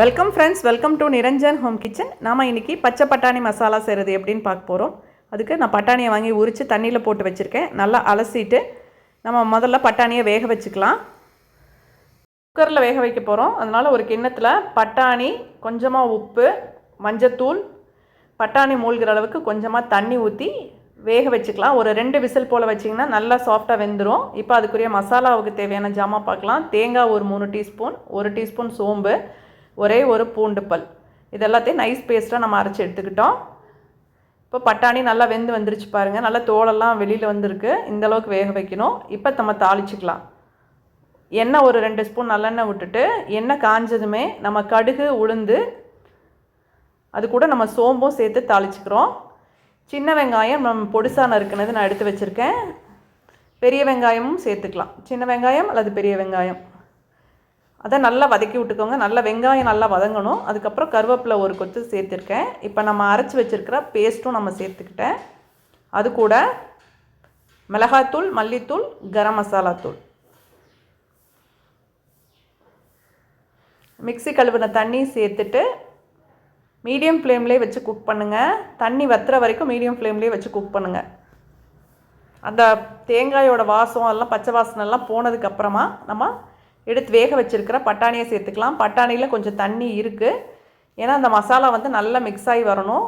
Welcome friends, welcome to Niranjan home kitchen. நாம் இன்றைக்கி பச்சை பட்டாணி மசாலா செய்கிறது எப்படின்னு பார்க்க போகிறோம். அதுக்கு நான் பட்டாணியை வாங்கி உரித்து தண்ணியில் போட்டு வச்சுருக்கேன். நல்லா அலசிட்டு நம்ம முதல்ல பட்டாணியை வேக வச்சுக்கலாம். குக்கரில் வேக வைக்க போகிறோம். அதனால் ஒரு கிண்ணத்தில் பட்டாணி, கொஞ்சமாக உப்பு, மஞ்சத்தூள், பட்டாணி மூழ்கிற அளவுக்கு கொஞ்சமாக தண்ணி ஊற்றி வேக வச்சுக்கலாம். ஒரு 2 விசில் போல் வச்சிங்கன்னா நல்லா சாஃப்டாக வெந்துடும். இப்போ அதுக்குரிய மசாலாவுக்கு தேவையான ஜாமான் பார்க்கலாம். தேங்காய் ஒரு 3 டீஸ்பூன், 1 டீஸ்பூன் சோம்பு, ஒரே ஒரு பூண்டு பல், இது எல்லாத்தையும் நைஸ் பேஸ்ட்டாக நம்ம அரைச்சி எடுத்துக்கிட்டோம். இப்போ பட்டாணி நல்லா வெந்து வந்துருச்சு பாருங்கள். நல்லா தோலெல்லாம் வெளியில் வந்திருக்கு. இந்தளவுக்கு வேக வைக்கணும். இப்போ நம்ம தாளிச்சிக்கலாம். எண்ணெய் ஒரு 2 ஸ்பூன் நல்லெண்ணெய் விட்டுட்டு, எண்ணெய் காஞ்சதுமே நம்ம கடுகு, உளுந்து, அது கூட நம்ம சோம்பும் சேர்த்து தாளிச்சிக்கிறோம். சின்ன வெங்காயம் நம்ம பொடிசாக நறுக்குனது நான் எடுத்து வச்சுருக்கேன். பெரிய வெங்காயமும் சேர்த்துக்கலாம். சின்ன வெங்காயம் அல்லது பெரிய வெங்காயம், அதை நல்லா வதக்கி விட்டுக்கோங்க. நல்லா வெங்காயம் நல்லா வதங்கணும். அதுக்கப்புறம் கருவேப்பிலை ஒரு கொத்து சேர்த்துருக்கேன். இப்போ நம்ம அரைச்சி வச்சுருக்கிற பேஸ்ட்டும் நம்ம சேர்த்துக்கிட்டேன். அது கூட மிளகாத்தூள், மல்லித்தூள், கரம் மசாலா தூள், மிக்ஸி கழுவின தண்ணி சேர்த்துட்டு மீடியம் ஃப்ளேம்லேயே வச்சு குக் பண்ணுங்கள். தண்ணி வத்துற வரைக்கும் மீடியம் ஃப்ளேம்லேயே வச்சு குக் பண்ணுங்கள். அந்த தேங்காயோட வாசம் எல்லாம் பச்சை வாசனெல்லாம் போனதுக்கப்புறமா நம்ம எடுத்து வேக வச்சுருக்கிற பட்டாணியை சேர்த்துக்கலாம். பட்டாணியில் கொஞ்சம் தண்ணி இருக்குது, ஏன்னா அந்த மசாலா வந்து நல்லா மிக்ஸ் ஆகி வரணும்.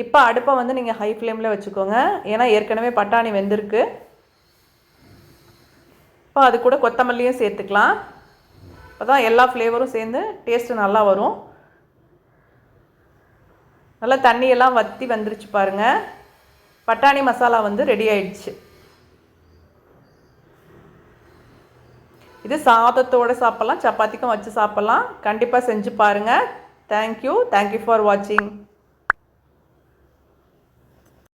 இப்போ அடுப்பை வந்து நீங்கள் ஹை ஃப்ளேமில் வச்சுக்கோங்க, ஏன்னா ஏற்கனவே பட்டாணி வெந்திருக்கு. இப்போ அது கூட கொத்தமல்லியும் சேர்த்துக்கலாம். அப்போ தான் எல்லா ஃப்ளேவரும் சேர்ந்து டேஸ்ட்டு நல்லா வரும். நல்லா தண்ணியெல்லாம் வற்றி வந்துருச்சு பாருங்கள். பட்டாணி மசாலா வந்து ரெடி ஆயிடுச்சு. இது சாதத்தோடு சாப்பிட்லாம், சப்பாத்திக்கும் வச்சு சாப்பிட்லாம். கண்டிப்பாக செஞ்சு பாருங்கள். தேங்க்யூ ஃபார் வாட்சிங்.